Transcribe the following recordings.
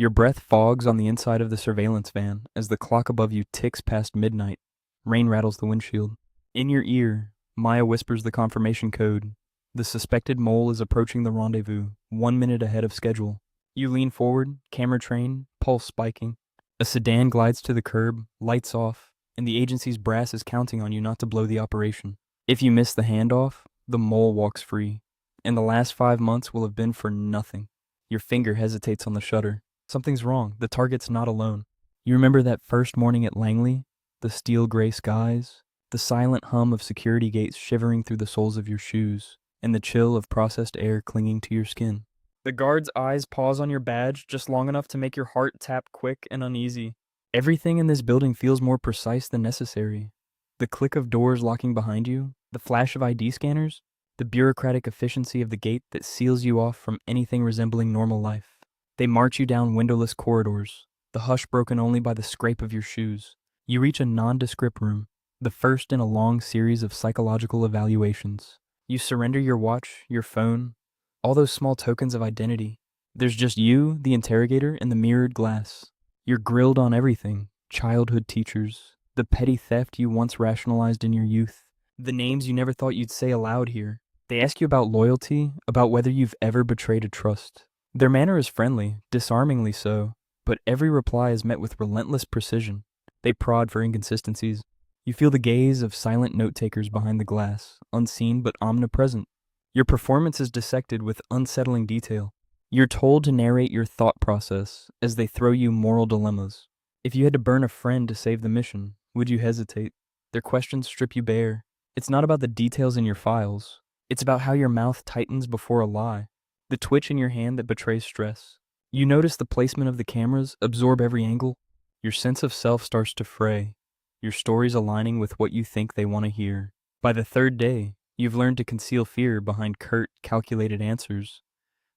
Your breath fogs on the inside of the surveillance van as the clock above you ticks past midnight. Rain rattles the windshield. In your ear, Maya whispers the confirmation code. The suspected mole is approaching the rendezvous, 1 minute ahead of schedule. You lean forward, camera trained, pulse spiking. A sedan glides to the curb, lights off, and the agency's brass is counting on you not to blow the operation. If you miss the handoff, the mole walks free, and the last 5 months will have been for nothing. Your finger hesitates on the shutter. Something's wrong. The target's not alone. You remember that first morning at Langley? The steel gray skies, the silent hum of security gates shivering through the soles of your shoes, and the chill of processed air clinging to your skin. The guard's eyes pause on your badge just long enough to make your heart tap quick and uneasy. Everything in this building feels more precise than necessary. The click of doors locking behind you, the flash of ID scanners, the bureaucratic efficiency of the gate that seals you off from anything resembling normal life. They march you down windowless corridors, the hush broken only by the scrape of your shoes. You reach a nondescript room, the first in a long series of psychological evaluations. You surrender your watch, your phone, all those small tokens of identity. There's just you, the interrogator, and the mirrored glass. You're grilled on everything: childhood teachers, the petty theft you once rationalized in your youth, the names you never thought you'd say aloud here. They ask you about loyalty, about whether you've ever betrayed a trust. Their manner is friendly, disarmingly so, but every reply is met with relentless precision. They prod for inconsistencies. You feel the gaze of silent note-takers behind the glass, unseen but omnipresent. Your performance is dissected with unsettling detail. You're told to narrate your thought process as they throw you moral dilemmas. If you had to burn a friend to save the mission, would you hesitate? Their questions strip you bare. It's not about the details in your files. It's about how your mouth tightens before a lie, the twitch in your hand that betrays stress. You notice the placement of the cameras, absorb every angle. Your sense of self starts to fray, your stories aligning with what you think they want to hear. By the third day, you've learned to conceal fear behind curt, calculated answers.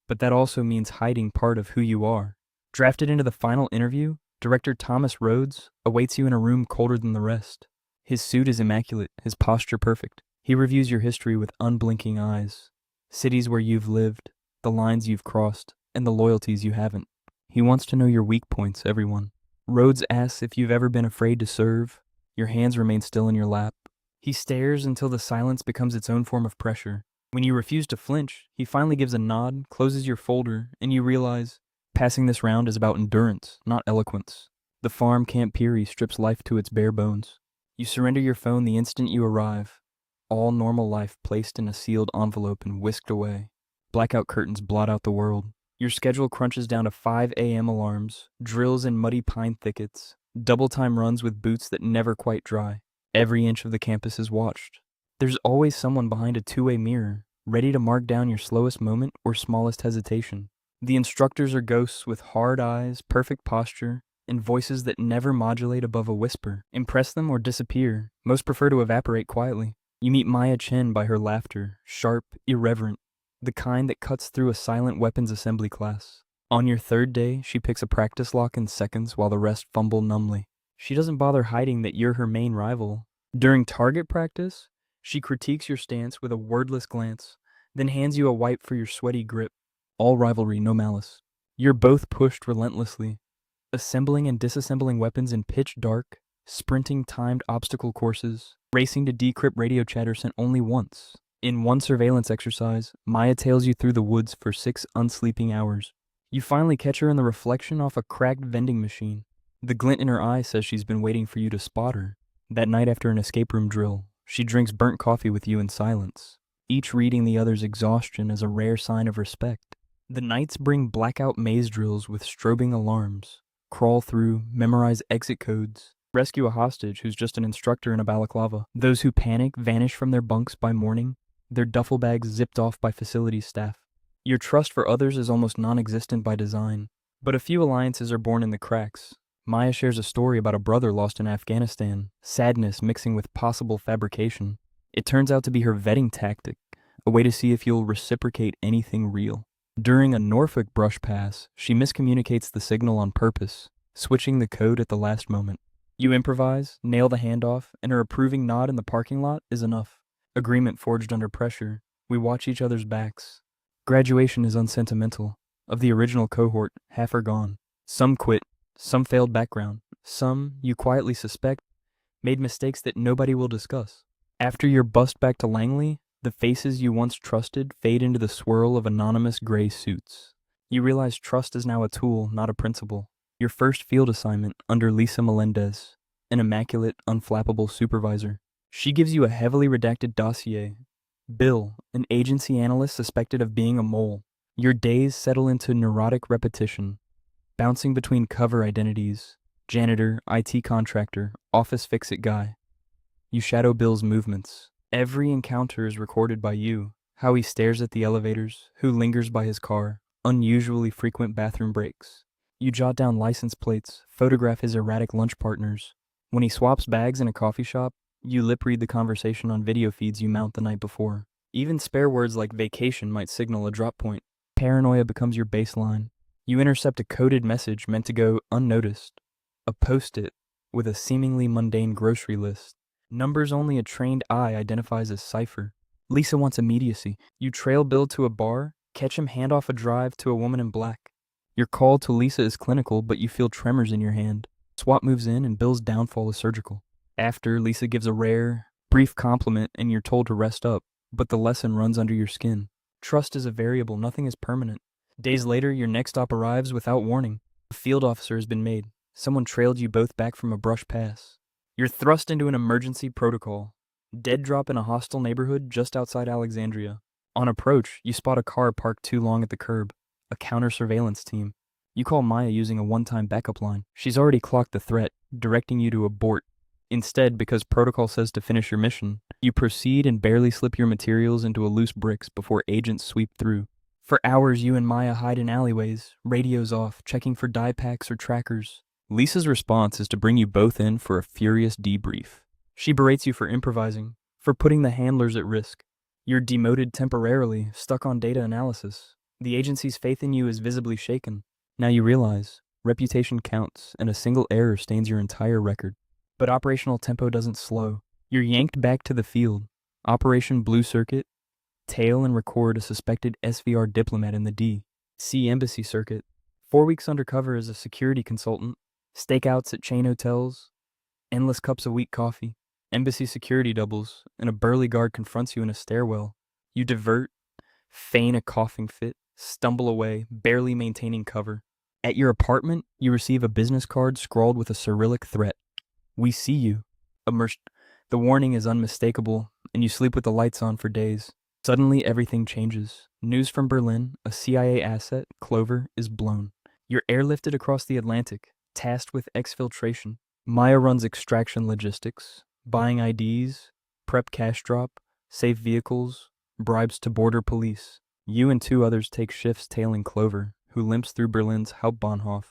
But that also means hiding part of who you are. Drafted into the final interview, Director Thomas Rhodes awaits you in a room colder than the rest. His suit is immaculate, his posture perfect. He reviews your history with unblinking eyes. Cities where you've lived, the lines you've crossed, and the loyalties you haven't. He wants to know your weak points, everyone. Rhodes asks if you've ever been afraid to serve. Your hands remain still in your lap. He stares until the silence becomes its own form of pressure. When you refuse to flinch, he finally gives a nod, closes your folder, and you realize passing this round is about endurance, not eloquence. The farm Camp Peary strips life to its bare bones. You surrender your phone the instant you arrive. All normal life placed in a sealed envelope and whisked away. Blackout curtains blot out the world. Your schedule crunches down to 5 a.m. alarms, drills in muddy pine thickets, double-time runs with boots that never quite dry. Every inch of the campus is watched. There's always someone behind a two-way mirror, ready to mark down your slowest moment or smallest hesitation. The instructors are ghosts with hard eyes, perfect posture, and voices that never modulate above a whisper. Impress them or disappear. Most prefer to evaporate quietly. You meet Maya Chen by her laughter, sharp, irreverent, the kind that cuts through a silent weapons assembly class. On your third day, she picks a practice lock in seconds while the rest fumble numbly. She doesn't bother hiding that you're her main rival. During target practice, she critiques your stance with a wordless glance, then hands you a wipe for your sweaty grip. All rivalry, no malice. You're both pushed relentlessly, assembling and disassembling weapons in pitch dark, sprinting timed obstacle courses, racing to decrypt radio chatter sent only once. In one surveillance exercise, Maya tails you through the woods for 6 unsleeping hours. You finally catch her in the reflection off a cracked vending machine. The glint in her eye says she's been waiting for you to spot her. That night after an escape room drill, she drinks burnt coffee with you in silence, each reading the other's exhaustion as a rare sign of respect. The nights bring blackout maze drills with strobing alarms. Crawl through, memorize exit codes, rescue a hostage who's just an instructor in a balaclava. Those who panic vanish from their bunks by morning, their duffel bags zipped off by facility staff. Your trust for others is almost non-existent by design, but a few alliances are born in the cracks. Maya shares a story about a brother lost in Afghanistan, sadness mixing with possible fabrication. It turns out to be her vetting tactic, a way to see if you'll reciprocate anything real. During a Norfolk brush pass, she miscommunicates the signal on purpose, switching the code at the last moment. You improvise, nail the handoff, and her approving nod in the parking lot is enough. Agreement forged under pressure. We watch each other's backs. Graduation is unsentimental. Of the original cohort, half are gone. Some quit, some failed background, some, you quietly suspect, made mistakes that nobody will discuss. After your bust back to Langley, the faces you once trusted fade into the swirl of anonymous gray suits. You realize trust is now a tool, not a principle. Your first field assignment under Lisa Melendez, an immaculate, unflappable supervisor. She gives you a heavily redacted dossier. Bill, an agency analyst suspected of being a mole. Your days settle into neurotic repetition, bouncing between cover identities, janitor, IT contractor, office fix-it guy. You shadow Bill's movements. Every encounter is recorded by you. How he stares at the elevators, who lingers by his car, unusually frequent bathroom breaks. You jot down license plates, photograph his erratic lunch partners. When he swaps bags in a coffee shop, you lip read the conversation on video feeds you mount the night before. Even spare words like vacation might signal a drop point. Paranoia becomes your baseline. You intercept a coded message meant to go unnoticed. A post-it with a seemingly mundane grocery list. Numbers only a trained eye identifies as cipher. Lisa wants immediacy. You trail Bill to a bar, catch him hand off a drive to a woman in black. Your call to Lisa is clinical, but you feel tremors in your hand. SWAT moves in and Bill's downfall is surgical. After, Lisa gives a rare, brief compliment and you're told to rest up, but the lesson runs under your skin. Trust is a variable, nothing is permanent. Days later, your next op arrives without warning. A field officer has been made. Someone trailed you both back from a brush pass. You're thrust into an emergency protocol. Dead drop in a hostile neighborhood just outside Alexandria. On approach, you spot a car parked too long at the curb. A counter-surveillance team. You call Maya using a one-time backup line. She's already clocked the threat, directing you to abort. Instead, because protocol says to finish your mission, you proceed and barely slip your materials into a loose bricks before agents sweep through. For hours, you and Maya hide in alleyways, radios off, checking for die packs or trackers. Lisa's response is to bring you both in for a furious debrief. She berates you for improvising, for putting the handlers at risk. You're demoted temporarily, stuck on data analysis. The agency's faith in you is visibly shaken. Now you realize, reputation counts, and a single error stains your entire record. But operational tempo doesn't slow. You're yanked back to the field. Operation Blue Circuit. Tail and record a suspected SVR diplomat in the D. C Embassy Circuit. 4 weeks undercover as a security consultant. Stakeouts at chain hotels. Endless cups of weak coffee. Embassy security doubles, and a burly guard confronts you in a stairwell. You divert, feign a coughing fit, stumble away, barely maintaining cover. At your apartment, you receive a business card scrawled with a Cyrillic threat. We see you. The warning is unmistakable, and you sleep with the lights on for days. Suddenly, everything changes. News from Berlin, a CIA asset, Clover, is blown. You're airlifted across the Atlantic, tasked with exfiltration. Maya runs extraction logistics, buying IDs, prep cash drop, safe vehicles, bribes to border police. You and 2 others take shifts tailing Clover, who limps through Berlin's Hauptbahnhof.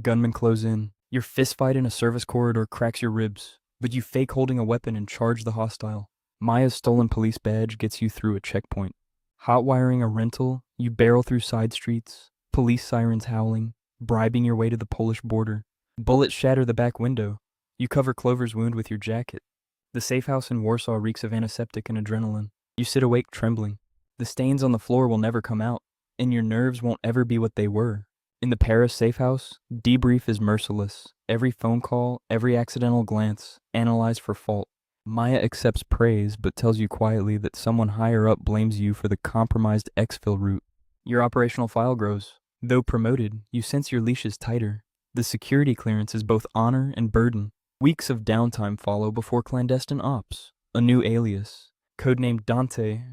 Gunmen close in. Your fistfight in a service corridor cracks your ribs, but you fake holding a weapon and charge the hostile. Maya's stolen police badge gets you through a checkpoint. Hotwiring a rental, you barrel through side streets, police sirens howling, bribing your way to the Polish border. Bullets shatter the back window. You cover Clover's wound with your jacket. The safe house in Warsaw reeks of antiseptic and adrenaline. You sit awake trembling. The stains on the floor will never come out, and your nerves won't ever be what they were. In the Paris safe house, debrief is merciless. Every phone call, every accidental glance, analyzed for fault. Maya accepts praise, but tells you quietly that someone higher up blames you for the compromised exfil route. Your operational file grows. Though promoted, you sense your leash is tighter. The security clearance is both honor and burden. Weeks of downtime follow before clandestine ops. A new alias, codenamed Dante,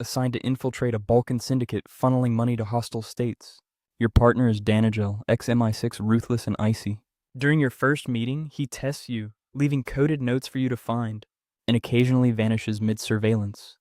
assigned to infiltrate a Balkan syndicate funneling money to hostile states. Your partner is Danigel, ex-MI6 ruthless and icy. During your first meeting, he tests you, leaving coded notes for you to find, and occasionally vanishes mid-surveillance,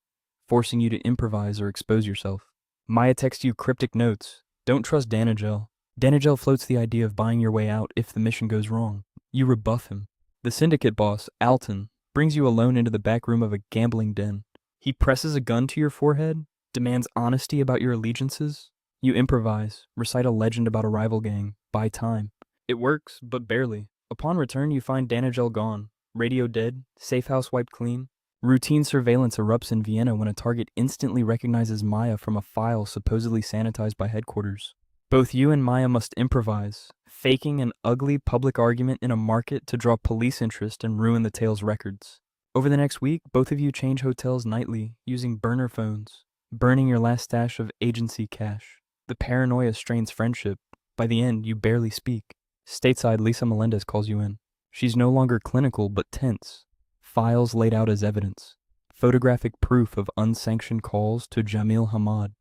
forcing you to improvise or expose yourself. Maya texts you cryptic notes. Don't trust Danigel. Danigel floats the idea of buying your way out if the mission goes wrong. You rebuff him. The syndicate boss, Alton, brings you alone into the back room of a gambling den. He presses a gun to your forehead, demands honesty about your allegiances. You improvise, recite a legend about a rival gang, buy time. It works, but barely. Upon return, you find Danigel gone, radio dead, safe house wiped clean. Routine surveillance erupts in Vienna when a target instantly recognizes Maya from a file supposedly sanitized by headquarters. Both you and Maya must improvise, faking an ugly public argument in a market to draw police interest and ruin the tale's records. Over the next week, both of you change hotels nightly using burner phones, burning your last stash of agency cash. The paranoia strains friendship. By the end, you barely speak. Stateside, Lisa Melendez calls you in. She's no longer clinical, but tense. Files laid out as evidence. Photographic proof of unsanctioned calls to Jamil Hamad,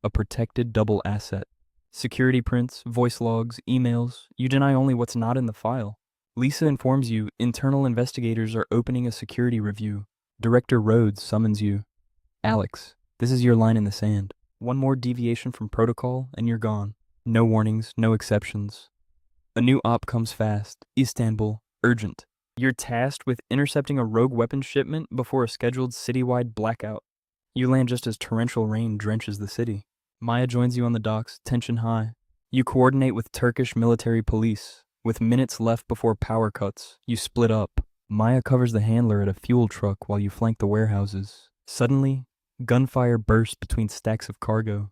a protected double asset. Security prints, voice logs, emails. You deny only what's not in the file. Lisa informs you internal investigators are opening a security review. Director Rhodes summons you. Alex, this is your line in the sand. One more deviation from protocol and you're gone. No warnings, no exceptions. A new op comes fast. Istanbul, urgent. You're tasked with intercepting a rogue weapons shipment before a scheduled citywide blackout. You land just as torrential rain drenches the city. Maya joins you on the docks, tension high. You coordinate with Turkish military police. With minutes left before power cuts, you split up. Maya covers the handler at a fuel truck while you flank the warehouses. Suddenly, gunfire bursts between stacks of cargo.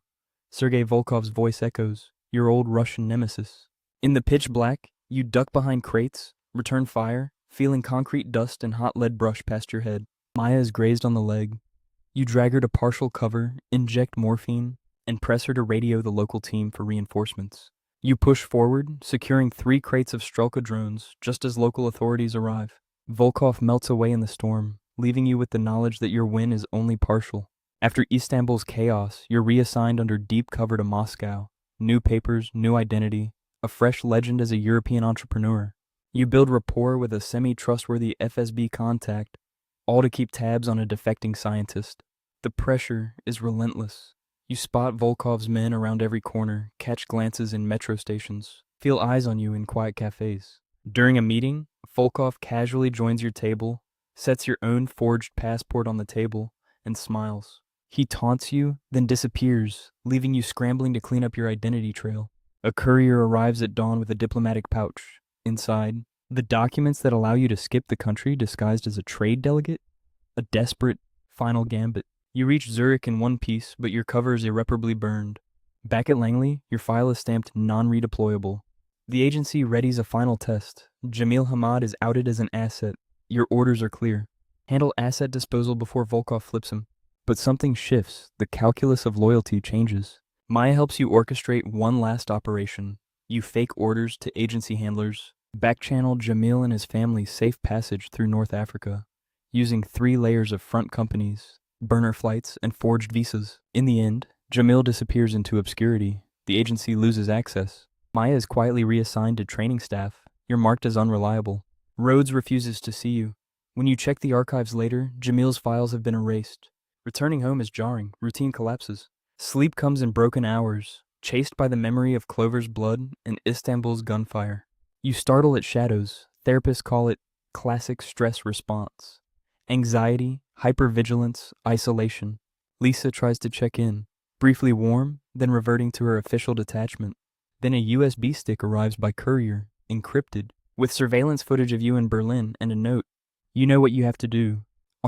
Sergei Volkov's voice echoes, your old Russian nemesis. In the pitch black, you duck behind crates, return fire, feeling concrete dust and hot lead brush past your head. Maya is grazed on the leg. You drag her to partial cover, inject morphine, and press her to radio the local team for reinforcements. You push forward, securing 3 crates of Strelka drones just as local authorities arrive. Volkov melts away in the storm, leaving you with the knowledge that your win is only partial. After Istanbul's chaos, you're reassigned under deep cover to Moscow. New papers, new identity, a fresh legend as a European entrepreneur. You build rapport with a semi-trustworthy FSB contact, all to keep tabs on a defecting scientist. The pressure is relentless. You spot Volkov's men around every corner, catch glances in metro stations, feel eyes on you in quiet cafes. During a meeting, Volkov casually joins your table, sets your own forged passport on the table, and smiles. He taunts you, then disappears, leaving you scrambling to clean up your identity trail. A courier arrives at dawn with a diplomatic pouch. Inside, the documents that allow you to skip the country disguised as a trade delegate? A desperate, final gambit. You reach Zurich in one piece, but your cover is irreparably burned. Back at Langley, your file is stamped non-redeployable. The agency readies a final test. Jamil Hamad is outed as an asset. Your orders are clear. Handle asset disposal before Volkov flips him. But something shifts. The calculus of loyalty changes. Maya helps you orchestrate one last operation. You fake orders to agency handlers, backchannel Jamil and his family safe passage through North Africa, using 3 layers of front companies, burner flights, and forged visas. In the end, Jamil disappears into obscurity. The agency loses access. Maya is quietly reassigned to training staff. You're marked as unreliable. Rhodes refuses to see you. When you check the archives later, Jamil's files have been erased. Returning home is jarring. Routine collapses. Sleep comes in broken hours, chased by the memory of Clover's blood and Istanbul's gunfire. You startle at shadows. Therapists call it classic stress response. Anxiety, hypervigilance, isolation. Lisa tries to check in, briefly warm, then reverting to her official detachment. Then a USB stick arrives by courier, encrypted, with surveillance footage of you in Berlin and a note. You know what you have to do.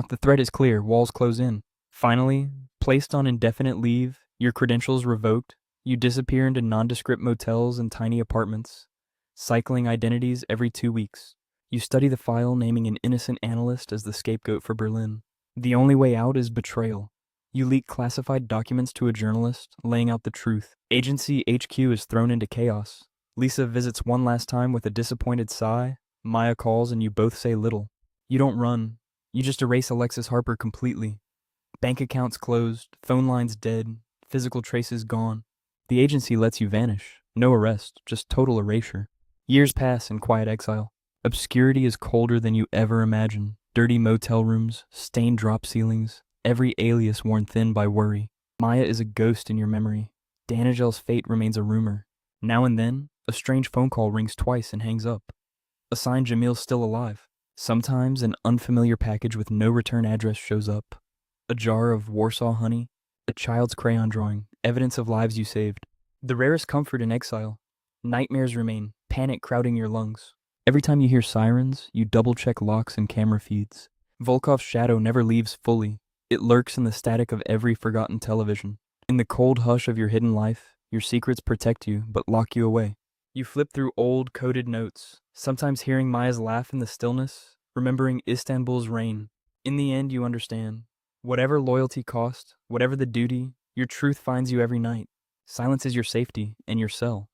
The threat is clear, walls close in. Finally, placed on indefinite leave, your credentials revoked, you disappear into nondescript motels and tiny apartments, cycling identities every 2 weeks. You study the file, naming an innocent analyst as the scapegoat for Berlin. The only way out is betrayal. You leak classified documents to a journalist, laying out the truth. Agency HQ is thrown into chaos. Lisa visits one last time with a disappointed sigh. Maya calls and you both say little. You don't run. You just erase Alexis Harper completely. Bank accounts closed, phone lines dead, physical traces gone. The agency lets you vanish. No arrest, just total erasure. Years pass in quiet exile. Obscurity is colder than you ever imagined. Dirty motel rooms, stained drop ceilings, every alias worn thin by worry. Maya is a ghost in your memory. Danigel's fate remains a rumor. Now and then, a strange phone call rings twice and hangs up. A sign Jamil's still alive. Sometimes an unfamiliar package with no return address shows up. A jar of Warsaw honey, a child's crayon drawing, evidence of lives you saved. The rarest comfort in exile. Nightmares remain, panic crowding your lungs. Every time you hear sirens, you double-check locks and camera feeds. Volkov's shadow never leaves fully. It lurks in the static of every forgotten television. In the cold hush of your hidden life, Your secrets protect you, but lock you away. You flip through old, coded notes, sometimes hearing Maya's laugh in the stillness, remembering Istanbul's rain. In the end, you understand. Whatever loyalty cost, whatever the duty, your truth finds you every night. Silence is your safety and your cell.